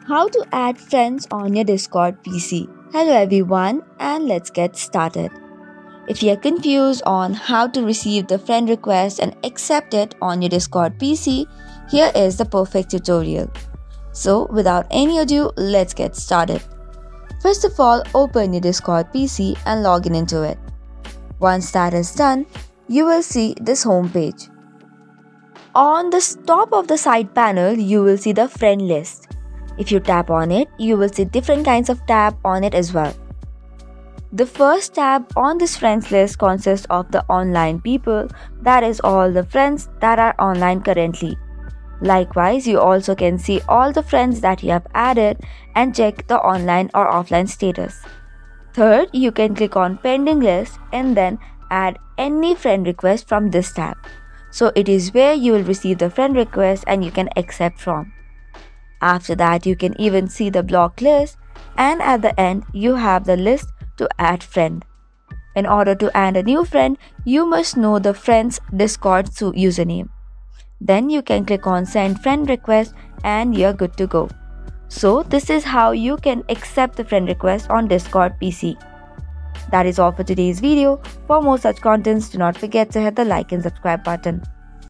How to add friends on your Discord PC. Hello everyone, and let's get started. If you're confused on how to receive the friend request and accept it on your Discord PC, here is the perfect tutorial. So without any ado, let's get started. First of all, open your Discord PC and log into it. Once that is done, you will see this home page. On the top of the side panel, you will see the friend list. If you tap on it, you will see different kinds of tab on it as well. The first tab on this friends list consists of the online people, that is all the friends that are online currently. Likewise, you also can see all the friends that you have added and check the online or offline status. Third, you can click on pending list and then add any friend request from this tab. So it is where you will receive the friend request and you can accept from. After that, you can even see the block list, and at the end, you have the list to add friend. In order to add a new friend, you must know the friend's Discord username. Then you can click on send friend request and you're good to go. So this is how you can accept the friend request on Discord PC. That is all for today's video. For more such contents, do not forget to hit the like and subscribe button.